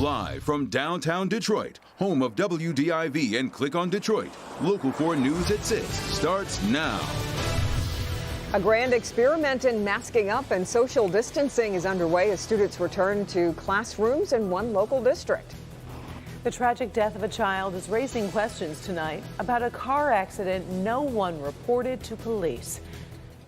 Live from downtown Detroit, home of WDIV and Click on Detroit, Local 4 News at 6 starts now. A grand experiment in masking up and social distancing is underway as students return to classrooms in one local district. The tragic death of a child is raising questions tonight about a car accident no one reported to police.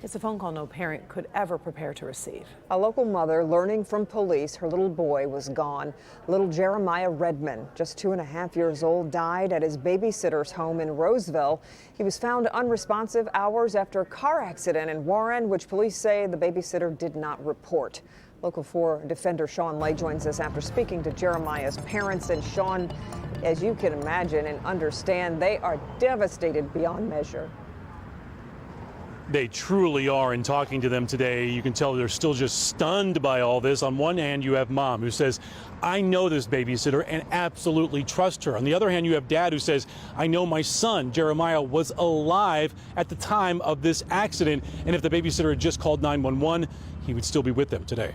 It's a phone call no parent could ever prepare to receive. A local mother learning from police her little boy was gone. Little Jeremiah Redman, just 2.5 years old, died at his babysitter's home in Roseville. He was found unresponsive hours after a car accident in Warren, which police say the babysitter did not report. Local 4 defender Sean Lay joins us after speaking to Jeremiah's parents. And Sean, as you can imagine and understand, they are devastated beyond measure. They truly are. In talking to them today, you can tell they're still just stunned by all this. On one hand, you have mom who says, I know this babysitter and absolutely trust her. On the other hand, you have dad who says, I know my son, Jeremiah, was alive at the time of this accident. And if the babysitter had just called 911, he would still be with them today.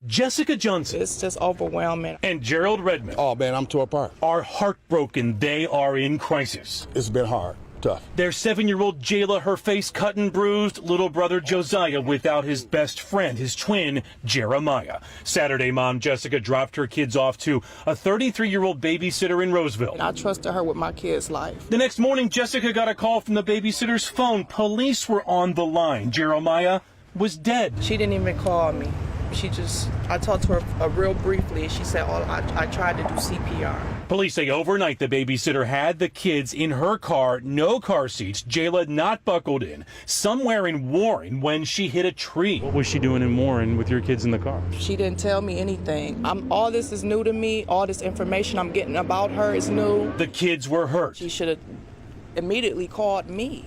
Jessica Johnson. It's just overwhelming. And Gerald Redman. Oh, man, I'm tore apart. Are heartbroken. They are in crisis. It's been hard. Tough. Their 7-year-old Jayla, her face cut and bruised. Little brother Josiah without his best friend, his twin, Jeremiah. Saturday, mom Jessica dropped her kids off to a 33-year-old babysitter in Roseville. I trusted her with my kid's life. The next morning, Jessica got a call from the babysitter's phone. Police were on the line. Jeremiah was dead. She didn't even call me. I talked to her real briefly. She said, I tried to do CPR. Police say overnight the babysitter had the kids in her car, no car seats, Jayla not buckled in, somewhere in Warren when she hit a tree. What was she doing in Warren with your kids in the car? She didn't tell me anything. All this is new to me. All this information I'm getting about her is new. The kids were hurt. She should have immediately called me.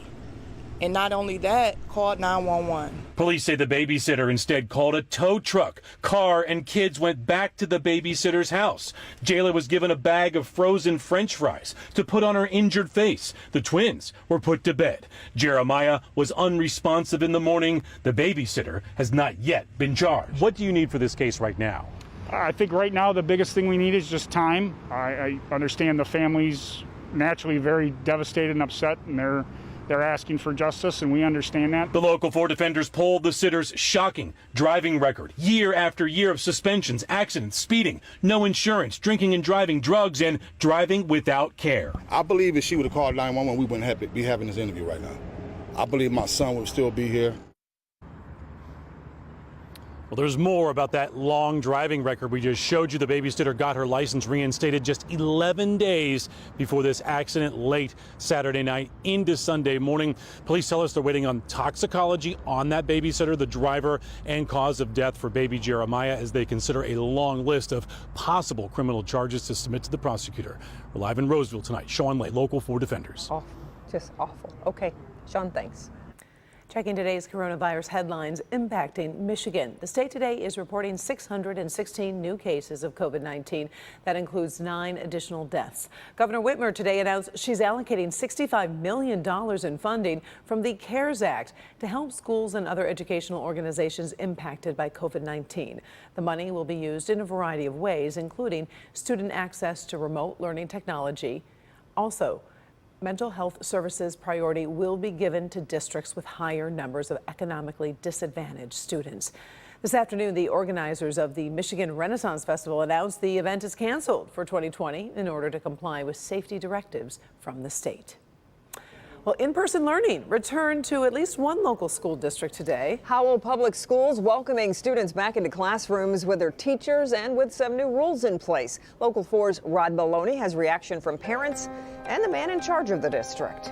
And not only that, called 911. Police say the babysitter instead called a tow truck. Car and kids went back to the babysitter's house. Jayla was given a bag of frozen French fries to put on her injured face. The twins were put to bed. Jeremiah was unresponsive in the morning. The babysitter has not yet been charged. What do you need for this case right now? I think right now the biggest thing we need is just time. I understand the family's naturally very devastated and upset, and they're asking for justice, and we understand that. The Local 4 defenders polled the sitter's shocking driving record. Year after year of suspensions, accidents, speeding, no insurance, drinking and driving, drugs, and driving without care. I believe if she would have called 911, we wouldn't be having this interview right now. I believe my son would still be here. Well, there's more about that long driving record we just showed you. The babysitter got her license reinstated just 11 days before this accident late Saturday night into Sunday morning. Police tell us they're waiting on toxicology on that babysitter, the driver, and cause of death for baby Jeremiah as they consider a long list of possible criminal charges to submit to the prosecutor. We're live in Roseville tonight. Sean Lay, Local 4 Defenders. Awful, just awful. Okay, Sean, thanks. Checking today's coronavirus headlines impacting Michigan. The state today is reporting 616 new cases of COVID-19. That includes 9 additional deaths. Governor Whitmer today announced she's allocating $65 million in funding from the CARES Act to help schools and other educational organizations impacted by COVID-19. The money will be used in a variety of ways, including student access to remote learning technology. Also, mental health services priority will be given to districts with higher numbers of economically disadvantaged students. This afternoon, the organizers of the Michigan Renaissance Festival announced the event is canceled for 2020 in order to comply with safety directives from the state. Well, in-person learning returned to at least one local school district today. Howell Public Schools welcoming students back into classrooms with their teachers and with some new rules in place. Local 4's Rod Maloney has reaction from parents and the man in charge of the district.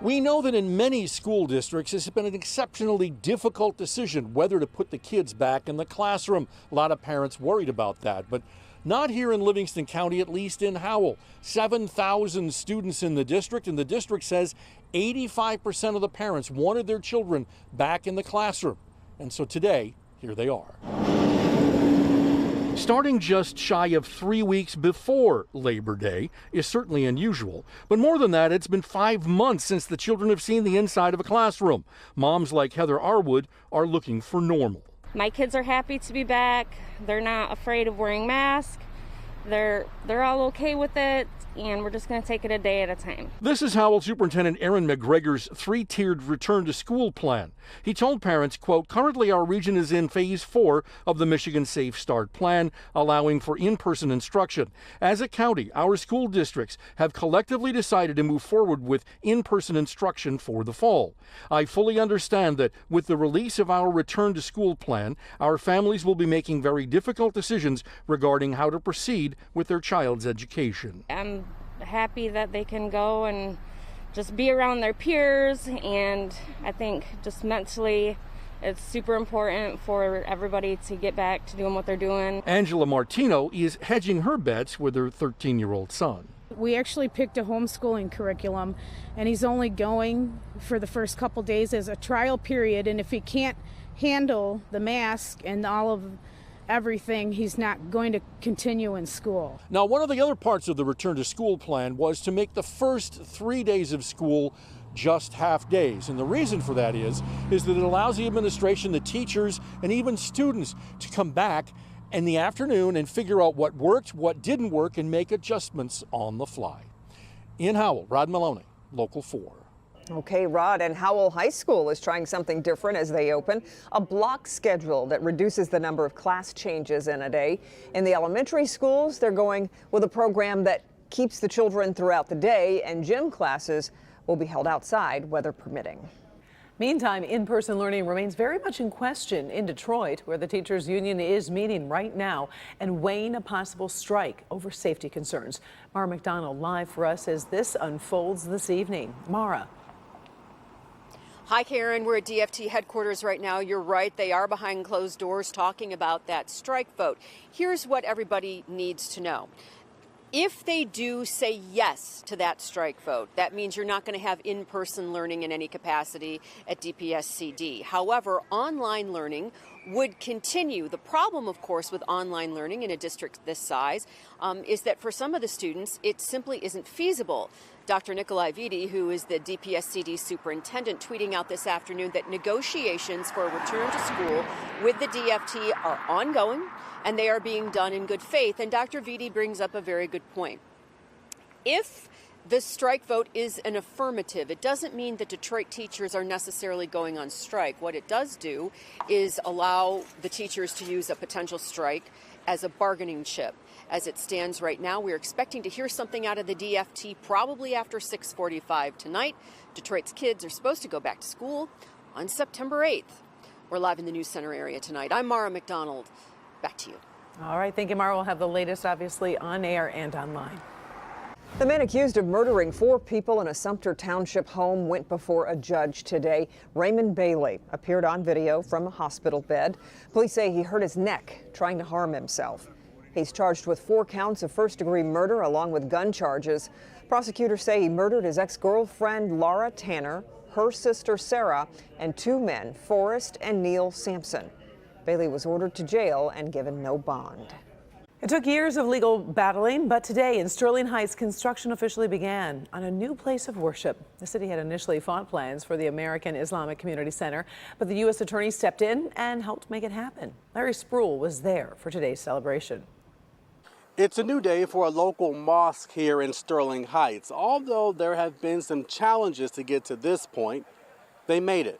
We know that in many school districts, it's been an exceptionally difficult decision whether to put the kids back in the classroom. A lot of parents worried about that, but not here in Livingston County, at least in Howell. 7,000 students in the district, and the district says 85% of the parents wanted their children back in the classroom. And so today, here they are. Starting just shy of 3 weeks before Labor Day is certainly unusual. But more than that, it's been 5 months since the children have seen the inside of a classroom. Moms like Heather Arwood are looking for normal. My kids are happy to be back. They're not afraid of wearing masks. They're all okay with it, and we're just going to take it a day at a time. This is Howell Superintendent Aaron McGregor's three-tiered return to school plan. He told parents, quote, currently our region is in phase 4 of the Michigan Safe Start plan, allowing for in-person instruction. As a county, our school districts have collectively decided to move forward with in-person instruction for the fall. I fully understand that with the release of our return to school plan, our families will be making very difficult decisions regarding how to proceed with their child's education. I'm happy that they can go and just be around their peers, and I think just mentally it's super important for everybody to get back to doing what they're doing. Angela Martino is hedging her bets with her 13-year-old son. We actually picked a homeschooling curriculum, and he's only going for the first couple days as a trial period, and if he can't handle the mask and all of everything, he's not going to continue in school. Now, one of the other parts of the return to school plan was to make the first 3 days of school just half days. And the reason for that is that it allows the administration, the teachers, and even students to come back in the afternoon and figure out what worked, what didn't work, and make adjustments on the fly. In Howell, Rod Maloney, Local 4. Okay, Rod, and Howell High School is trying something different as they open, a block schedule that reduces the number of class changes in a day. In the elementary schools, they're going with a program that keeps the children throughout the day, and gym classes will be held outside, weather permitting. Meantime, in-person learning remains very much in question in Detroit, where the teachers union is meeting right now and weighing a possible strike over safety concerns. Mara McDonald live for us as this unfolds this evening. Mara. Hi, Karen. We're at DFT headquarters right now. You're right. They are behind closed doors talking about that strike vote. Here's what everybody needs to know. If they do say yes to that strike vote, that means you're not going to have in-person learning in any capacity at DPSCD. However, online learning would continue. The problem, of course, with online learning in a district this size is that for some of the students, it simply isn't feasible. Dr. Nikolai Vidi, who is the DPSCD superintendent, tweeting out this afternoon that negotiations for a return to school with the DFT are ongoing and they are being done in good faith. And Dr. Vidi brings up a very good point. If the strike vote is an affirmative, it doesn't mean that Detroit teachers are necessarily going on strike. What it does do is allow the teachers to use a potential strike as a bargaining chip. As it stands right now, we're expecting to hear something out of the DFT probably after 6:45 tonight. Detroit's kids are supposed to go back to school on September 8th. We're live in the News Center area tonight. I'm Mara McDonald. Back to you. All right. Thank you, Mara. We'll have the latest, obviously, on air and online. The man accused of murdering 4 people in a Sumter Township home went before a judge today. Raymond Bailey appeared on video from a hospital bed. Police say he hurt his neck trying to harm himself. He's charged with 4 counts of first-degree murder along with gun charges. Prosecutors say he murdered his ex-girlfriend Laura Tanner, her sister Sarah, and 2 men, Forrest and Neil Sampson. Bailey was ordered to jail and given no bond. It took years of legal battling, but today in Sterling Heights, construction officially began on a new place of worship. The city had initially fought plans for the American Islamic Community Center, but the U.S. Attorney stepped in and helped make it happen. Larry Spruill was there for today's celebration. It's a new day for a local mosque here in Sterling Heights. Although there have been some challenges to get to this point, they made it.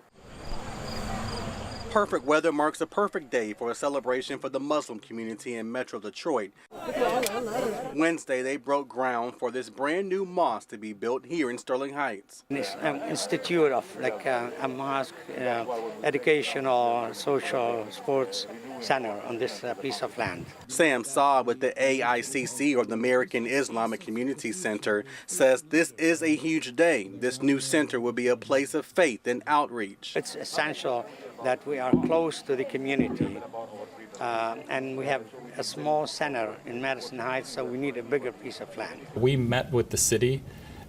Perfect weather marks a perfect day for a celebration for the Muslim community in Metro Detroit. Wednesday, they broke ground for this brand new mosque to be built here in Sterling Heights. This institute of like a mosque, educational, social, sports center on this piece of land. Sam Saab with the AICC, or the American Islamic Community Center, says this is a huge day. This new center will be a place of faith and outreach. It's essential that we are close to the community, and we have a small center in Madison Heights, so we need a bigger piece of land. We met with the city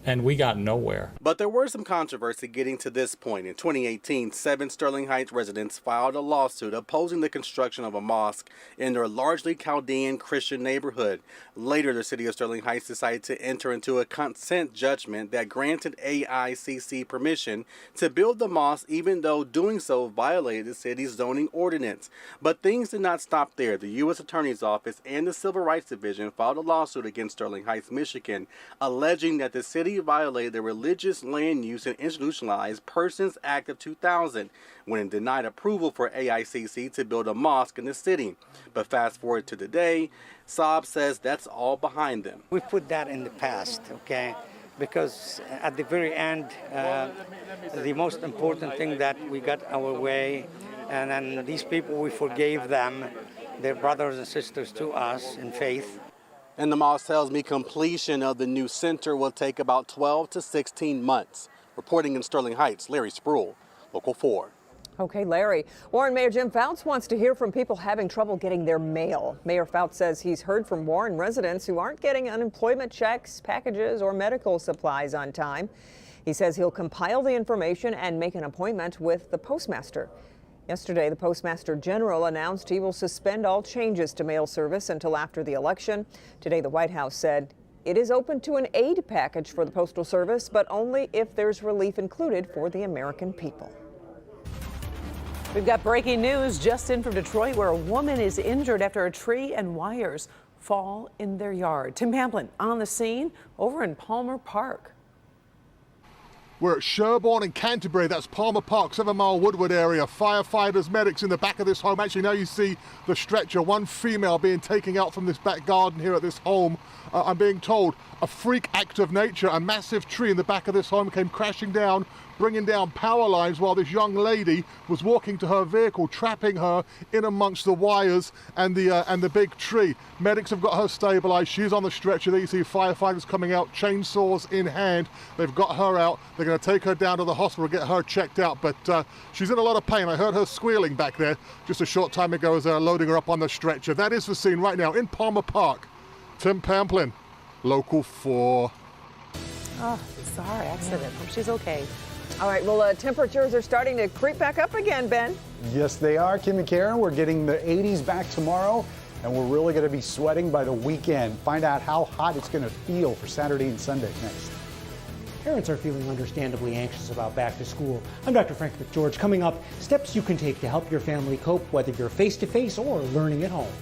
and we got nowhere. But there were some controversy getting to this point. In 2018, 7 Sterling Heights residents filed a lawsuit opposing the construction of a mosque in their largely Chaldean Christian neighborhood. Later, the city of Sterling Heights decided to enter into a consent judgment that granted AICC permission to build the mosque, even though doing so violated the city's zoning ordinance. But things did not stop there. The U.S. Attorney's Office and the Civil Rights Division filed a lawsuit against Sterling Heights, Michigan, alleging that the city violated the Religious Land Use and Institutionalized Persons Act of 2000 when it denied approval for AICC to build a mosque in the city. But fast forward to today, Saab says that's all behind them. We put that in the past, okay? Because at the very end, the most important thing that we got our way, and then these people, we forgave them, their brothers and sisters to us in faith. And the mosque tells me completion of the new center will take about 12 to 16 months. Reporting in Sterling Heights, Larry Spruill, Local 4. Okay, Larry. Warren Mayor Jim Fouts wants to hear from people having trouble getting their mail. Mayor Fouts says he's heard from Warren residents who aren't getting unemployment checks, packages, or medical supplies on time. He says he'll compile the information and make an appointment with the postmaster. Yesterday, the Postmaster General announced he will suspend all changes to mail service until after the election. Today, the White House said it is open to an aid package for the Postal Service, but only if there's relief included for the American people. We've got breaking news just in from Detroit, where a woman is injured after a tree and wires fall in their yard. Tim Pamplin on the scene over in Palmer Park. We're at Sherborne in Canterbury. That's Palmer Park, 7 Mile Woodward area. Firefighters, medics in the back of this home. Actually, now you see the stretcher, one female being taken out from this back garden here at this home. I'm being told a freak act of nature. A massive tree in the back of this home came crashing down, bringing down power lines while this young lady was walking to her vehicle, trapping her in amongst the wires and the big tree. Medics have got her stabilized. She's on the stretcher. There you see firefighters coming out, chainsaws in hand. They've got her out. They're going to take her down to the hospital, get her checked out, but she's in a lot of pain. I heard her squealing back there just a short time ago as they're loading her up on the stretcher. That is the scene right now in Palmer Park. Tim Pamplin, Local 4. Oh, sorry, accident. Hope she's okay. All right, well, temperatures are starting to creep back up again, Ben. Yes, they are, Kim and Karen. We're getting the 80s back tomorrow, and we're really going to be sweating by the weekend. Find out how hot it's going to feel for Saturday and Sunday next. Parents are feeling understandably anxious about back to school. I'm Dr. Frank McGeorge. Coming up, steps you can take to help your family cope, whether you're face-to-face or learning at home.